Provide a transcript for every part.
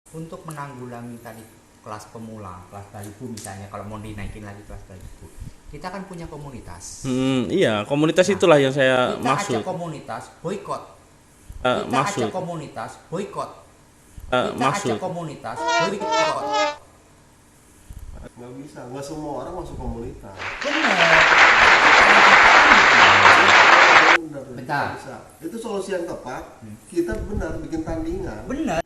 Untuk menanggulangi tadi kelas pemula, kelas baliku misalnya, kalau mau dinaikin lagi kelas baliku, kita kan punya komunitas. Iya, komunitas Nah, itulah yang saya kita maksud. ajak komunitas boykot. Kita Maksud, ajak komunitas boykot. Kita maksud. ajak komunitas boykot. Nggak bisa, nggak semua orang masuk komunitas. Benar. Benar, Bentar. nggak bisa. Itu solusi yang tepat. Kita benar bikin tandingan. Benar.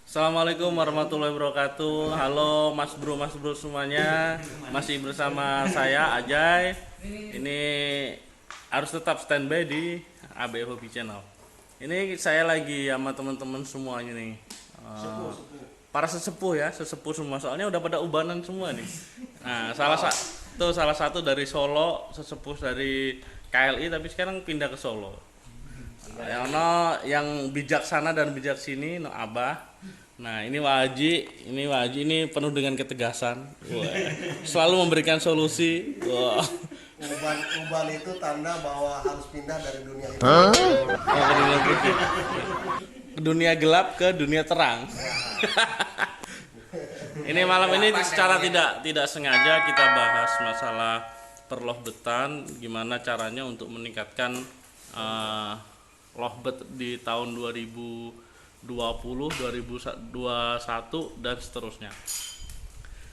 Assalamualaikum warahmatullahi wabarakatuh. Halo Mas Bro semuanya. Masih bersama saya Ajay. Ini harus tetap standby di AB Hobi Channel. Ini saya lagi sama teman-teman semuanya nih. Para sesepuh ya, sesepuh semua. Soalnya udah pada ubanan semua nih. Nah, salah satu dari Solo, sesepuh dari KLI tapi sekarang pindah ke Solo. Yang bijaksana dan bijak sini, no Abah. Nah, ini Waji ini penuh dengan ketegasan. Wah, selalu memberikan solusi. Wah. Uban itu tanda bahwa harus pindah dari dunia itu. Ke dunia gelap ke dunia terang. Ini malam ini secara tidak sengaja kita bahas masalah perlohbetan, gimana caranya untuk meningkatkan lohbet di tahun 2020, 2021 dan seterusnya.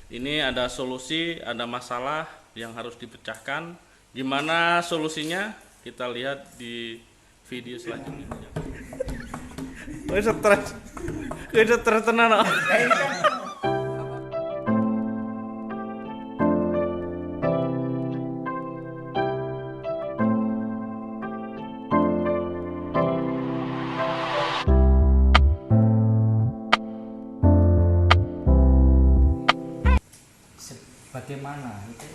Ini ada solusi, ada masalah yang harus dipecahkan. Gimana solusinya? Kita lihat di video selanjutnya. Gue stres tenan. Bagaimana itu?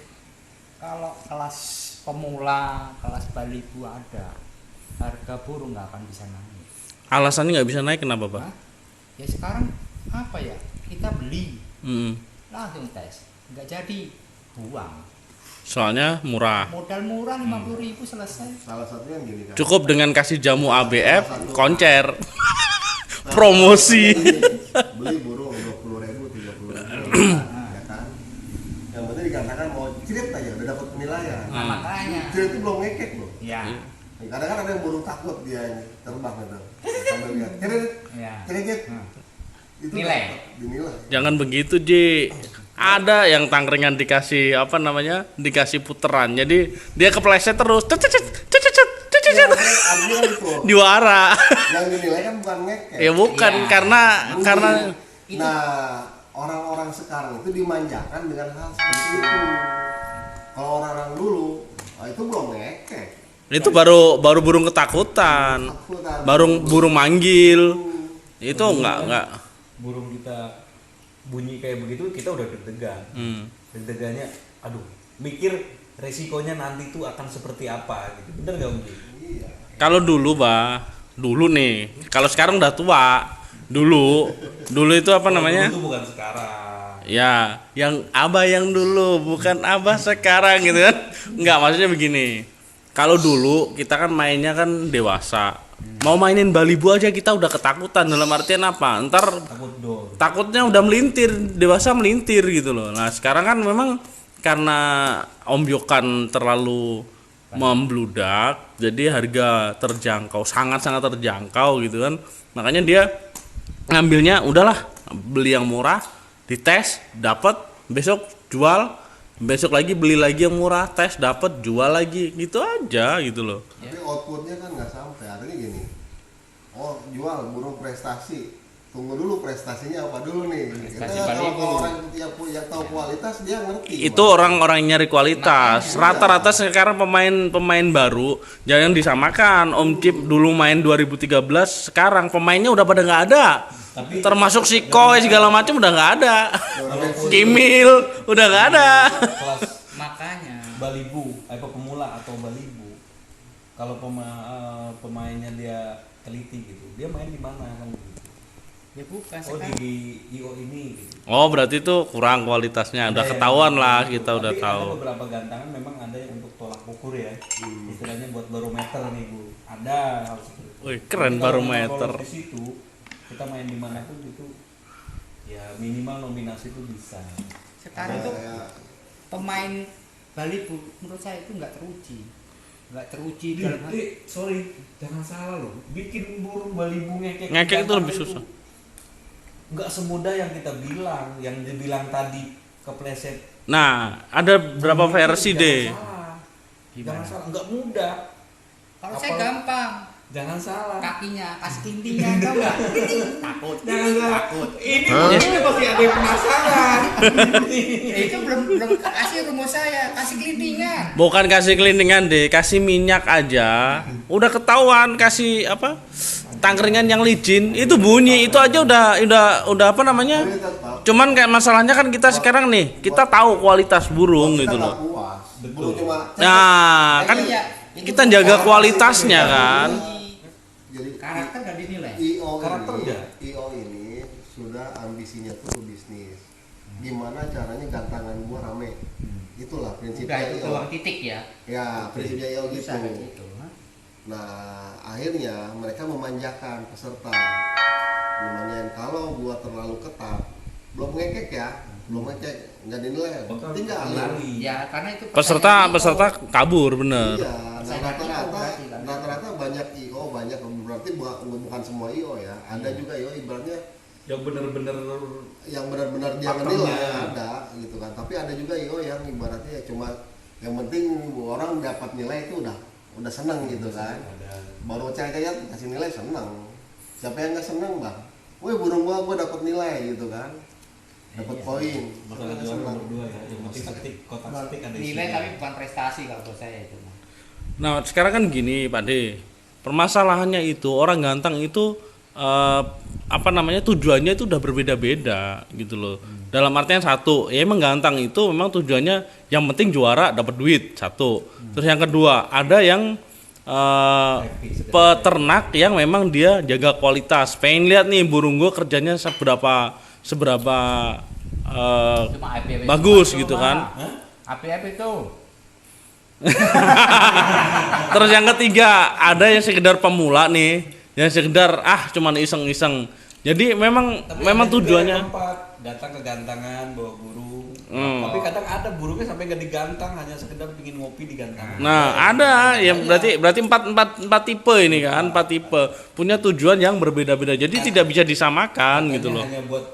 Kalau kelas pemula, kelas baliku ada, harga burung nggak akan bisa naik. Alasannya nggak bisa naik kenapa, Pak? Hah? Ya sekarang apa ya? Kita beli Mm-mm. langsung tes, nggak jadi buang. Soalnya murah. Modal murah 50.000 selesai. Salah satunya gini kan. Cukup dengan kasih jamu ABF, koncer, promosi. Beli burung 20.000, 30.000. Ya kan? Yang penting dikatakan mau cirit aja udah dapat penilaian. Nah, makanya. Cirit itu belum ngekek loh. Ya. Kadang kan ada yang burung takut dia ini, terbang gitu. Sambil lihat. Cirit. Ya. Cirit. Hmm. Itu Nilai. dapat dinilai. Jangan begitu, Ji. Ada yang tangkringan dikasih dikasih puteran. Jadi dia kepleset terus. Artinya itu. Juara. Yang dinilai kan bukan ngekek. Ya bukan Iya. karena Nah, orang-orang sekarang itu dimanjakan dengan hal seperti itu. Kalau orang-orang dulu, itu belum ngekek. itu baru burung ketakutan. Baru burung manggil. Itu enggak. Burung kita bunyi kayak begitu kita udah deg-degan. Deg-degannya aduh, mikir resikonya nanti tuh akan seperti apa gitu. Bener nggak Om? Iya. Kalau dulu, dulu nih. Kalau sekarang udah tua. Dulu itu apa namanya? Itu bukan sekarang. Ya, yang abah yang dulu, bukan abah sekarang gitu kan. Enggak, maksudnya begini. Kalau dulu kita kan mainnya kan dewasa. Mau mainin balibu aja kita udah ketakutan, dalam artian apa? Ntar Takut dor. takutnya udah melintir, dewasa melintir gitu loh. Nah, sekarang kan memang karena ombyokan terlalu membludak, jadi harga terjangkau, sangat-sangat terjangkau gitu kan. Makanya dia ngambilnya udahlah, beli yang murah, dites, dapat, besok jual, besok lagi beli lagi yang murah, tes, dapat, jual lagi, gitu aja gitu loh. Tapi outputnya kan nggak sampai. Artinya gini, oh jual burung prestasi, tunggu dulu prestasinya apa dulu nih. Prestasi Kita baliku. kalau orang yang tahu kualitas dia ngerti. Itu orang-orang yang nyari kualitas. Rata-rata sekarang pemain baru jangan disamakan. Om Cip dulu main 2013, sekarang pemainnya udah pada nggak ada. Tapi Termasuk si Koy segala macam udah nggak ada. Kimil udah nggak ada. kelas Makanya balibu, pemula atau balibu, kalau pemainnya dia teliti gitu, dia main di mana kan gitu. ya bukan Oh sekarang. di IO ini gitu. Oh, berarti itu kurang kualitasnya. Udah Ada ketahuan yang lah, gitu. kita udah Tapi tahu. ada beberapa gantangan memang ada yang untuk tolak ukur ya. Istilahnya buat barometer nih Bu. Ada hal seperti itu. Wih, keren Tapi kalau memang barometer. lolos di situ kita main dimanapun itu minimal nominasi itu bisa. Sekarang tuh pemain Bali Bu menurut saya itu nggak teruji dalam hal Sorry, jangan salah loh. Bikin burung Balibu ngekek Ngekek itu lebih susah. Nggak semudah yang kita bilang, yang dibilang tadi kepleset. Nah, ada berapa versi deh? Jangan salah, nggak mudah. kalau saya gampang Jangan salah. kakinya kasih kelintingan tau nggak takut Jangan salah. takut Ini masih ada yang penasaran. itu belum kasih rumus saya kasih kelintingan Bukan kasih kelintingan deh, kasih minyak aja. Udah ketahuan kasih apa? Tangkringan yang licin itu bunyi itu aja udah apa namanya? Tapi tetap Cuman kayak masalahnya kan kita sekarang nih, kita tahu kualitas burung kita gitu nggak loh. puas. Belum cuma Nah, kan Iya, kita jaga kualitasnya kan. jadi karakter nggak dinilai Karakter ini, enggak? IO ini sudah ambisinya tuh bisnis. Gimana caranya gantangan gua rame? Itulah udah prinsipnya itu IO. doang titik ya Ya, prinsipnya IO gitu. bisa kayak gitu Nah, akhirnya mereka memanjakan peserta. Lumayan kalau gua terlalu ketat, belum ngekek ya, belum ngekek, nggak dinilai. Tinggal lari. ya karena itu Peserta kabur bener. Iya, nah Saya rata-rata berarti kan. rata-rata banyak IO, banyak berarti bukan semua IO ya. Ada juga IO ibaratnya Yang bener-bener yang benar-benar dia Pakem menilai ya. ada gitu kan. Tapi ada juga IO yang ibaratnya ya cuma yang penting orang dapat nilai itu udah seneng gitu kan. Baru cek-cek kasih nilai seneng. Siapa yang nggak seneng bang? Woi burung gua dapat nilai gitu kan. Dapat poin. masalah juara nomor 2 ya. Yang penting ketik kotak ketik ada nilai isinya. tapi bukan prestasi kalau buat saya itu Nah, sekarang kan gini, Pak De. Permasalahannya itu orang ganteng itu apa namanya tujuannya itu udah berbeda-beda gitu loh. Dalam artian satu, ya emang ganteng itu memang tujuannya yang penting juara dapat duit satu. Terus yang kedua, ada yang peternak yang memang dia jaga kualitas. Pengen lihat nih burung gua kerjanya seberapa cuma IPW bagus cuma gitu itu, kan. Pak. IPW itu Terus yang ketiga, ada yang sekedar pemula nih, yang sekedar cuman iseng-iseng. Jadi memang Tapi memang ada juga tujuannya yang keempat, datang ke gantangan bawa burung. Hmm. Tapi kadang ada burungnya sampai nggak digantang, hanya sekedar pingin ngopi di gantangan. Nah, ada ya berarti empat tipe ini kan, empat tipe punya tujuan yang berbeda-beda. Jadi tidak bisa disamakan gitu loh. Hanya buat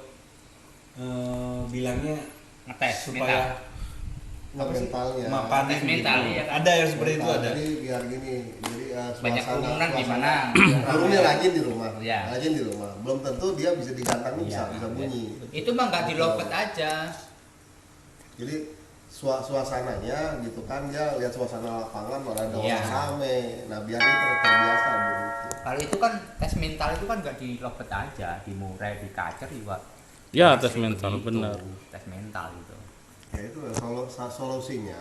bilangnya ngetes supaya Mentalnya. mapan Tes mental, iya kan? Ada yang seperti itu ada. Jadi biar gini, jadi Banyak kerumunan gimana? Burungnya rajin di rumah, Iya. rajin di rumah. Belum tentu dia bisa digantangin bisa bunyi. itu mah nggak di lopet aja Jadi suasananya gitu kan dia lihat suasana lapangan malah ada Iya. orang rame. Nah biar dia terbiasa burung itu. kalau itu kan tes mental itu kan nggak di lopet aja di murai di kacer juga Ya, masih tes mental, begitu. benar. Tes mental itu Ya itu solusinya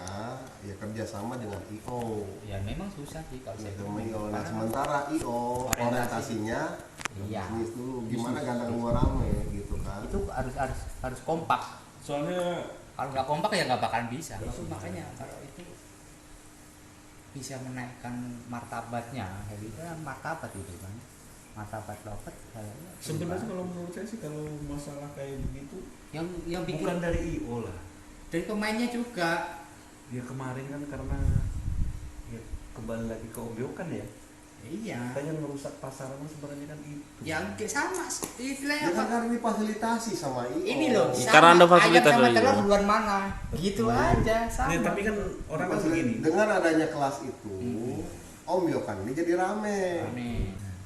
ya kerjasama dengan IO. ya memang susah sih kalau saya Sama IO. Nah Karena sementara IO Orientasi. orientasinya Iya. bisnis dulu. Gimana ganteng gua rame gitu kan. itu harus kompak Soalnya kalau nggak kompak ya nggak bakalan bisa itu makanya kalau itu bisa menaikkan martabatnya kayak gitu kan martabat itu kan martabat lopet kayaknya sebenarnya kalau menurut saya sih kalau masalah kayak begitu yang bikin bukan dari IO lah. dari pemainnya juga Ya kemarin kan karena ya kembali lagi ke obyokan ya. iya Kita yang merusak pasaran sebenarnya kan itu. yang kayak sama istilahnya Ya kan apa karena difasilitasi sama IO. ini loh Karena ada fasilitas ayam sama dari telur IO. duluan mana gitu aja sama Nah, tapi kan orang kan begini. Dengan adanya kelas itu, Om Yokan ini jadi rame. Aneh.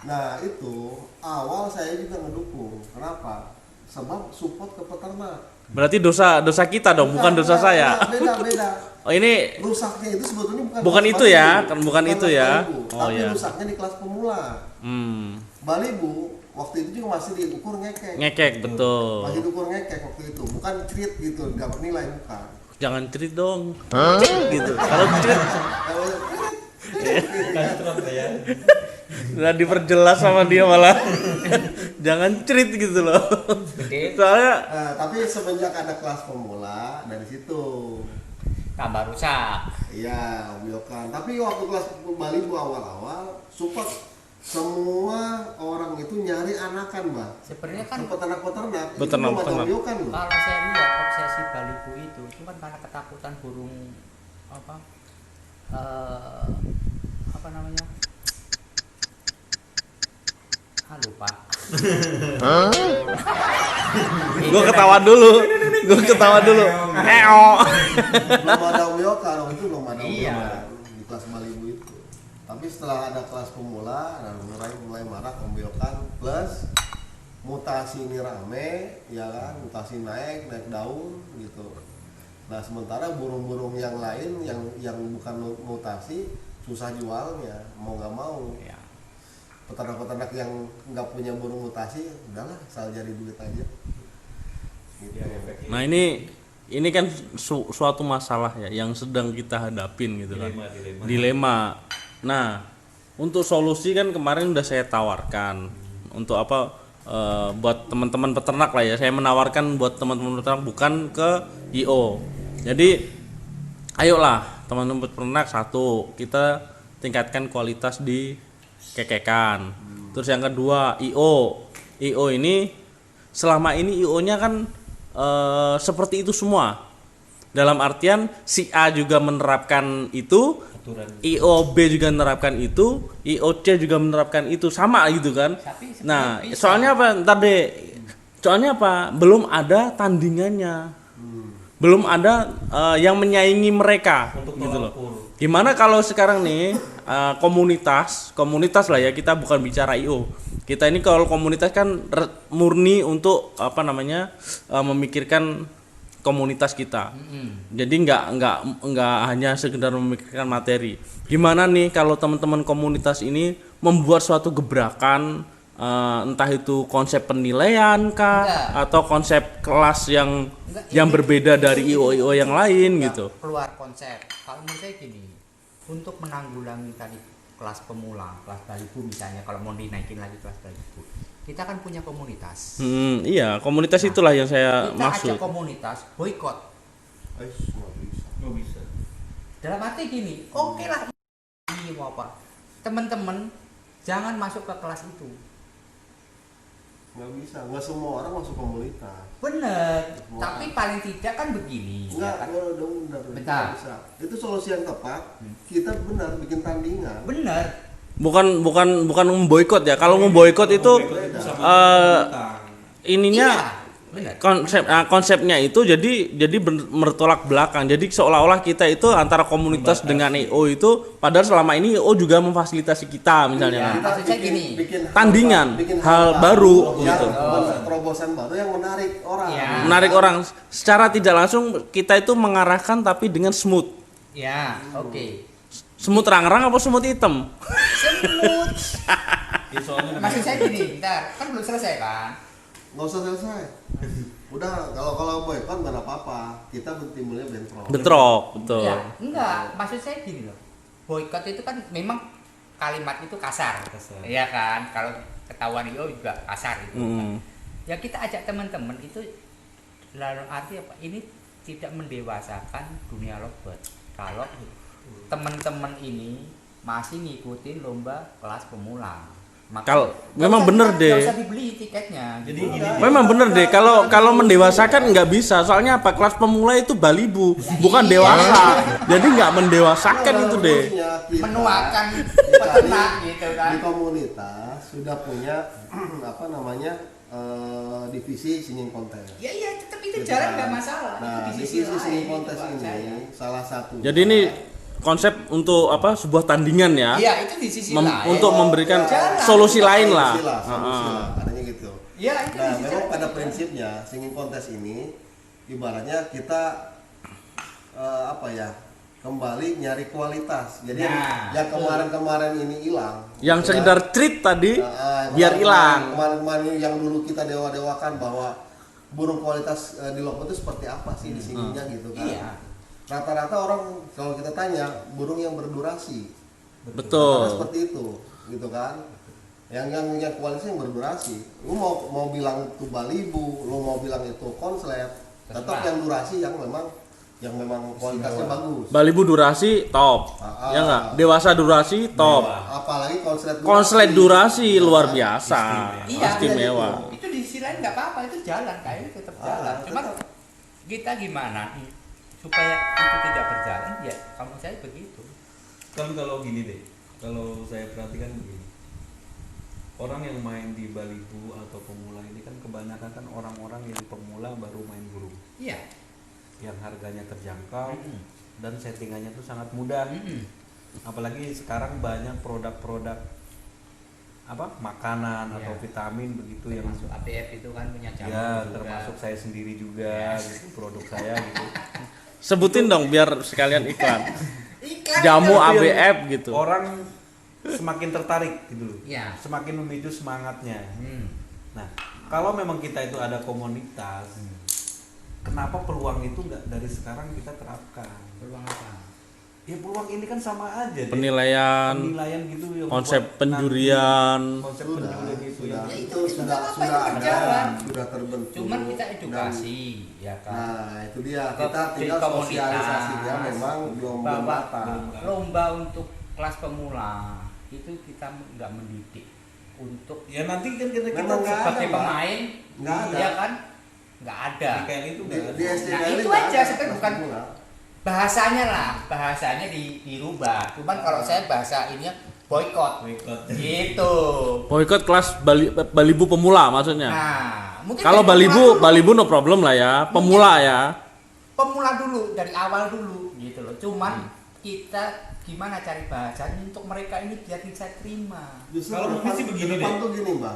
Nah itu awal saya juga ngedukung. Kenapa? Sebab support ke peternak. Berarti dosa kita dong, bukan dosa saya. Beda. Oh, ini Rusaknya itu sebetulnya Bukan kelas itu ya, Balibu. kan bukan itu kelas ya. Balibu, Oh, tapi ya. rusaknya di kelas pemula. Balibu waktu itu juga masih diukur ngekek. ngekek betul. Masih diukur ngekek waktu itu, bukan treat gitu, dapat nilai bukan. Jangan cerit dong. Gitu. Kalau cerit Kalau Kastron ya. udah diperjelas sama dia malah. Jangan cerit gitu loh. Gede Soalnya tapi semenjak ada kelas pemula dari situ. tambah rusak Iya, Om Yokan. Tapi waktu kelas Balibu awal-awal support semua orang itu nyari anakan, Mbak. Sebenarnya kan peternak-peternak itu Peternak-peternak. mematoyokan loh. kalau saya lihat obsesi baliho itu kan karena ketakutan burung apa apa namanya? Halo Pak. Gue ketawa dulu. Eo. Belum ada Uyokan, waktu itu belum ada Iya. Uyokan di kelas baliho itu. Tapi setelah ada kelas pemula, dan mulai marak Uyokan plus mutasi ini rame, ya kan, mutasi naik daun gitu. Nah sementara burung-burung yang lain yang bukan mutasi susah jualnya, mau nggak mau. Ya. Peternak-peternak yang nggak punya burung mutasi, udahlah asal cari duit aja. Gitu. Nah ini kan suatu masalah ya yang sedang kita hadapin gitu kan. Dilema. Nah untuk solusi kan kemarin udah saya tawarkan untuk apa buat teman-teman peternak lah ya. Saya menawarkan buat teman-teman peternak bukan ke IO. Jadi ayolah teman-teman peternak, satu kita tingkatkan kualitas di kekekan. Terus yang kedua IO ini selama ini IO-nya kan seperti itu semua. Dalam artian si A juga menerapkan itu, IO B juga menerapkan itu, IO C juga menerapkan itu, sama gitu kan. Tapi sebenarnya Nah, bisa. soalnya apa? Ntar deh. Soalnya apa? Belum ada tandingannya. Belum ada yang menyaingi mereka gitu loh. Gimana kalau sekarang nih komunitas lah ya, kita bukan bicara IO. Kita ini kalau komunitas kan murni untuk apa namanya memikirkan komunitas kita. Jadi nggak hanya sekedar memikirkan materi. Gimana nih kalau teman-teman komunitas ini membuat suatu gebrakan, entah itu konsep penilaian kah atau konsep kelas yang berbeda dari IO yang lain Nggak gitu. keluar konsep. Kalau menurut saya gini, untuk menanggulangi tadi kelas pemula, kelas baliho misalnya, kalau mau dinaikin lagi kelas baliho, kita kan punya komunitas. Iya, komunitas itulah yang saya Kita maksud. ajak komunitas boykot. Nggak bisa. Dalam arti gini, oke lah, ini mau apa? Teman-teman jangan masuk ke kelas itu. Nggak bisa, nggak semua orang masuk komunitas. Bener, Semua. tapi paling tidak kan begini. Enggak, ya kan? benar. Bentar. Nggak bisa. Itu solusi yang tepat. Kita benar bikin tandingan. Bener. Bukan memboikot ya. Kalau memboikot itu ininya Iya, bener. konsepnya itu jadi bertolak belakang. Jadi seolah-olah kita itu antara komunitas dengan IO itu, padahal selama ini IO juga memfasilitasi kita misalnya Iya. kan. Kita Maksud saya gini, Tandingan, bikin hal baru yang gitu. terobosan baru yang menarik orang. Iya. Menarik orang secara tidak langsung, kita itu mengarahkan tapi dengan smooth. Ya, oke. Smooth rang-rang apa smooth hitam? Semut. Maksud saya gini, bentar, kan belum selesai kan? Nggak usah selesai. Udah, kalau boykot nggak ada apa-apa. Kita timbulnya bentrok. Bentrok, betul. Ya, enggak, maksud saya gini loh. Boykot itu kan memang kalimat itu kasar. Iya kan? Kalau ketahuan IO juga kasar itu. Mm. Ya kita ajak teman-teman itu, lalu arti apa? Ini tidak mendewasakan dunia lovebird. Kalau teman-teman ini masih ngikutin lomba kelas pemula. Kalau memang bener deh. Nggak usah dibeli tiketnya. Jadi gitu. gini, Memang bener deh, kalau mendewasakan nggak bisa, soalnya apa, kelas pemula itu balibu, bukan iya. dewasa, jadi nggak mendewasakan itu deh. Harusnya kita- Menuakan kita peternak gitu kan. Di komunitas sudah punya apa namanya divisi singing kontes. Ya iya, tetap itu Gitu jalan kan. nggak masalah. Nah, Itu di divisi sisi singing lain, kontes itu ini saya. salah satu. Jadi ini konsep untuk apa, sebuah tandingan ya, Iya, itu di sisi lain. untuk memberikan Jalan. solusi lain lah. Solusi lah, adanya gitu. Iya, itu Nah, di sisi memang lain. pada prinsipnya singing kontes ini ibaratnya kita apa ya, kembali nyari kualitas. Jadi Nah, yang kemarin-kemarin ini hilang. Yang gitu kan. sekedar treat tadi biar hilang. Kemarin-kemarin yang dulu kita dewa-dewakan bahwa burung kualitas di Lombok itu seperti apa sih di sininya gitu kan. Iya. Rata-rata orang kalau kita tanya burung yang berdurasi. Rata-rata Betul. seperti itu, gitu kan. Yang kualitas yang berdurasi. Lu mau bilang itu balibu, lu mau bilang itu konslet, tetap Terserah. yang durasi yang memang yang memang kualitasnya bagus. Balibu durasi top. Ya enggak? Dewasa durasi top. Apalagi Konslet durasi luar biasa. Iya, Istimewa. itu di sisi lain nggak apa-apa, itu jalan kayak tetap jalan. Cuma kita gimana supaya itu tidak berjalan, ya kamu saya begitu. Kalau gini deh, kalau saya perhatikan begini, orang yang main di Balibu atau pemula ini kan kebanyakan kan orang-orang yang pemula baru main burung, Iya. yang harganya terjangkau dan settingannya tuh sangat mudah. Apalagi sekarang banyak produk-produk apa makanan Iya. atau vitamin begitu yang Termasuk APF itu kan punya jamu ya juga. termasuk saya sendiri juga gitu, produk saya gitu. Sebutin dong biar sekalian iklan. Iklan Jamu itu. ABF gitu. Orang semakin tertarik gitu loh. Iya. Semakin memicu semangatnya. Hmm. Nah, kalau memang kita itu ada komunitas, kenapa peluang itu nggak dari sekarang kita terapkan? Peluang apa? Ya peluang ini kan sama aja deh. Penilaian, gitu yang konsep buat penjurian. nanti konsep penjurian itu sudah, yang Ya, itu itu sudah apa-apa, sudah itu ada, berjalan. sudah terbentuk. Cuman kita edukasi, ya kan. Nah, itu dia. Ke Kita tinggal komunitas, sosialisasinya memang belum bahwa matang. lomba untuk kelas pemula itu kita nggak mendidik untuk ya nanti kan kita Memang nggak ada, sebagai Pak. pemain, Nggak ada. ya kan, nggak ada. kayak itu Di, nggak di ada. SDKL Nah, itu nggak aja, ada sebenarnya kelas bukan pemula. bahasanya dirubah. Cuman kalau saya bahasa ininya boykot, Boykot. gitu. Boykot kelas Balibu pemula maksudnya. Nah, mungkin Kalau dari pemula dulu. Balibu no problem lah ya, pemula ya. Pemula dulu, dari awal dulu gitu loh. Cuman kita gimana cari bahasanya untuk mereka ini biar bisa terima. Justru Kalau ke mungkin sih depan- begini ke depan deh. tuh gini Mbak,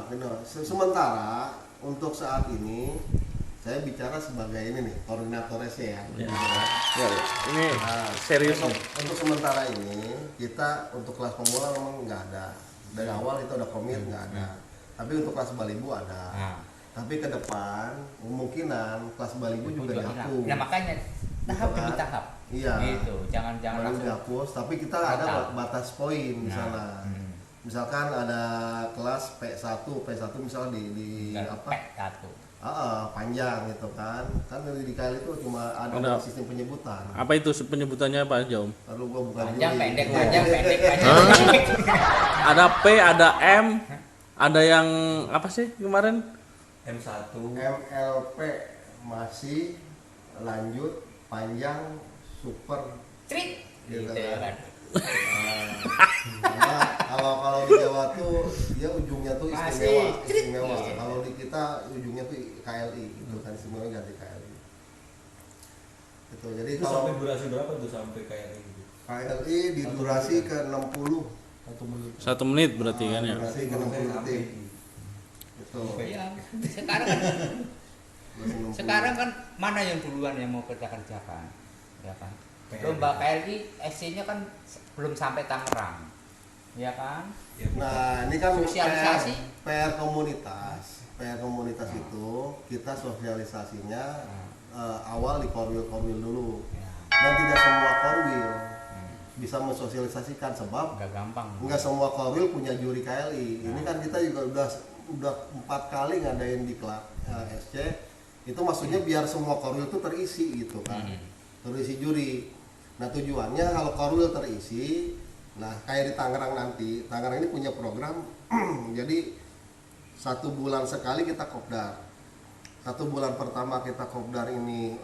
sementara untuk saat ini saya bicara sebagai ini nih koordinator SC ya. Ya, ini Nah, serius untuk, nih. untuk sementara ini kita untuk kelas pemula memang nggak ada. Dari awal itu udah komit nggak ada. Tapi untuk kelas Balibu ada. Nah, Tapi ke depan kemungkinan kelas Balibu juga dihapus. Nah, makanya tahap Gitu demi kan? tahap. Iya. Gitu. Jangan Balibu langsung. dihapus, tapi kita ada Total. batas poin di Nah, sana. Misalkan ada kelas P1 misalnya di Tinggal apa? pek satu. Panjang gitu kan di KL itu cuma ada Ada. sistem penyebutan. Apa itu penyebutannya Pak Jom? Lalu gua bukan Panjang, juri. pendek, Gitu. panjang, pendek, panjang. Ada P, ada M, ada yang apa sih kemarin? M1 MLP masih lanjut panjang super. Trik. Gitu Gitu ya kan. Karena kalau di Jawa tuh dia ujungnya tuh Masih. istimewa. Iya. Kalau di kita ujungnya tuh KLI gitu kan istimewa ganti KLI. Gitu. Jadi itu kalau sampai durasi berapa tuh sampai kayak gitu? KLI di durasi ke 60 1 menit. 1 menit berarti kan ya. durasi ke 60 detik. Gitu. Iya. Sekarang kan mana yang duluan yang mau kita kerjakan, ya kan? Lomba KLI SC-nya kan belum sampai Tangerang, ya kan? Nah, ini kan Sosialisasi. PR komunitas. PR komunitas itu kita sosialisasinya awal di korwil dulu. Ya, Dan tidak semua korwil bisa mensosialisasikan sebab nggak gampang. nggak semua korwil punya juri KLI. Ini kan kita juga udah 4 kali ngadain di klub SC. Itu maksudnya biar semua korwil itu terisi gitu kan. Terisi juri. Nah, tujuannya kalau korwil terisi, nah kayak di Tangerang nanti, Tangerang ini punya program jadi 1 bulan sekali kita kopdar. 1 bulan pertama kita kopdar ini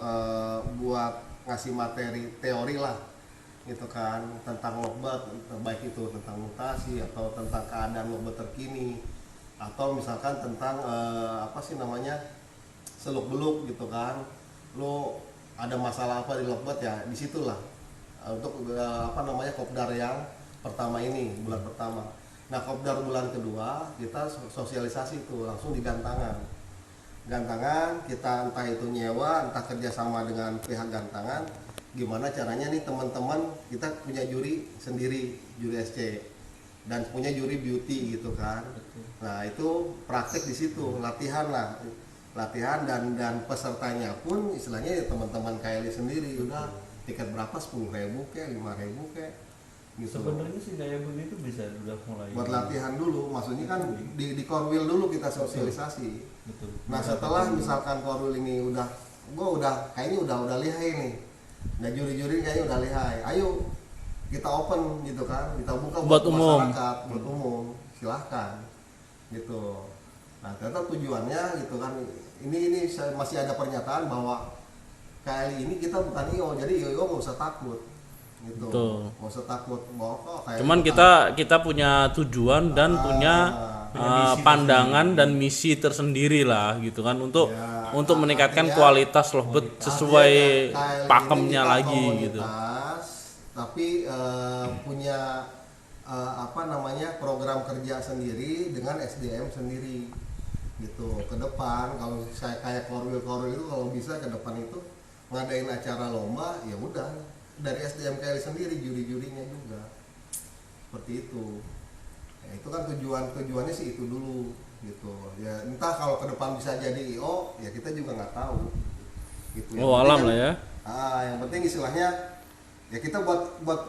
buat ngasih materi teori lah gitu kan tentang logbat, baik itu tentang mutasi atau tentang keadaan logbat terkini atau misalkan tentang apa sih namanya seluk beluk gitu kan, lo ada masalah apa di logbat ya disitulah untuk apa namanya kopdar yang pertama ini bulan pertama. Nah, kopdar bulan kedua kita sosialisasi itu langsung di gantangan kita entah itu nyewa entah kerjasama dengan pihak gantangan, gimana caranya nih teman-teman kita punya juri sendiri, juri SC dan punya juri beauty gitu kan. Nah, itu praktek di situ, latihan dan pesertanya pun istilahnya ya teman-teman KLI sendiri. Udah tiket berapa, 10.000 kayak 5.000 kayak gitu. Sebenarnya sih kayak begitu bisa udah mulai Buat latihan dulu, maksudnya kan di korwil dulu kita sosialisasi. Betul. Nah, setelah misalkan korwil ini kayaknya udah lihai nih. Nah juri-juri kayaknya udah lihai, ayo kita open gitu kan, kita buka Buat umum. masyarakat, buat umum, silahkan gitu. Nah ternyata tujuannya gitu kan, ini saya masih ada pernyataan bahwa KLI ini kita bukan IO, jadi IO nggak usah takut gitu, Betul. nggak usah takut bahwa kok KLI Cuman bukan. kita punya tujuan dan punya pandangan dan misi tersendiri lah gitu kan untuk Ya, meningkatkan artinya- kualitas lovebird sesuai Artinya KLI pakemnya ini kita lagi gitu. komunitas, tapi punya apa namanya program kerja sendiri dengan SDM sendiri gitu. Ke depan kalau saya kayak korwil itu kalau bisa ke depan itu ngadain acara lomba, ya udah dari SDM KLI sendiri, juri-jurinya juga seperti itu. Ya, itu kan tujuannya sih itu dulu gitu ya. Entah kalau ke depan bisa jadi IO ya kita juga nggak tahu gitu. Yang Oh penting alam kan- lah ya. yang penting istilahnya ya kita buat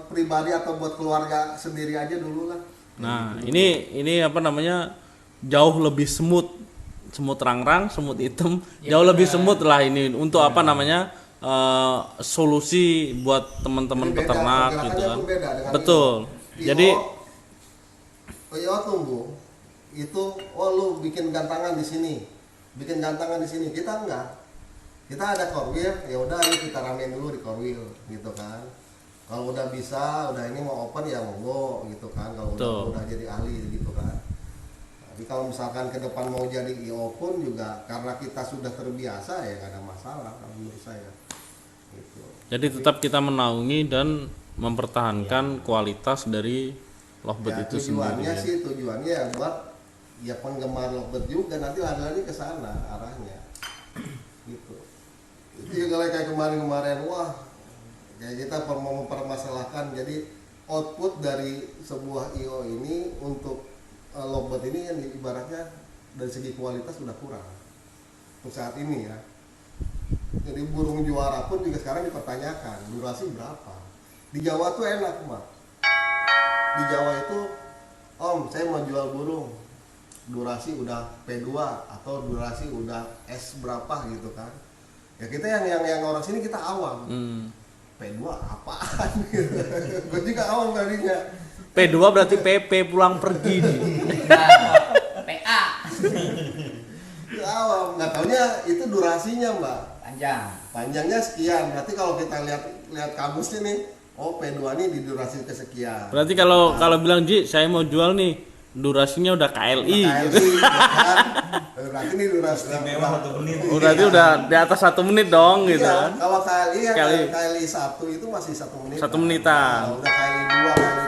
pribadi atau buat keluarga sendiri aja dulu lah. Nah, Gitu. ini apa namanya? Jauh lebih semut rang-rang, semut hitam, Ya, jauh benar. lebih semut lah ini untuk apa namanya? Solusi buat teman-teman Jadi beda, peternak gitu pergerakannya kan. pun beda dengan Betul. IO. Jadi IO tumbuh itu, oh lu bikin gantangan di sini, kita enggak. Kita ada korwil, ya udah ayo kita ramein dulu di korwil gitu kan. Kalau udah bisa, udah ini mau open ya monggo gitu kan. Kalau Betul. udah jadi ahli gitu kan. Tapi kalau misalkan ke depan mau jadi IO pun juga karena kita sudah terbiasa ya nggak ada masalah kalau menurut saya. Gitu. jadi tetap kita menaungi dan mempertahankan kualitas dari lovebird Ya, itu sendiri. tujuannya Ya. sih tujuannya ya buat ya penggemar lovebird juga, nanti lari-lari ke sana arahnya gitu. Itu juga kayak kemarin wah kayak kita mau mempermasalahkan, jadi output dari sebuah IO ini untuk lovebird ini yang ibaratnya dari segi kualitas sudah kurang untuk saat ini ya. Jadi burung juara pun juga sekarang dipertanyakan durasi berapa. Di Jawa tuh enak Mbak, di Jawa itu Om saya mau jual burung durasi udah P2 atau durasi udah S berapa gitu kan. Ya kita yang orang sini kita awam. P2 apaan gitu. Gue juga awam tadinya. P2 berarti PP pulang pergi nih. PA Kita awam, nggak taunya itu durasinya Mbak. panjang. Panjangnya sekian. Berarti kalau kita lihat kamusnya nih, oh P2 ini di durasi kesekian. Berarti kalau bilang Ji, saya mau jual nih, durasinya udah KLI gitu. KLI, kan? Berarti ini durasi Istimewa 1 menit. Berarti udah di atas 1 menit dong gitu Iya, kan. kalau KLI ya KLI. KLI 1 itu masih 1 menit. 1 menitan. Nah, udah KLI 2, KLI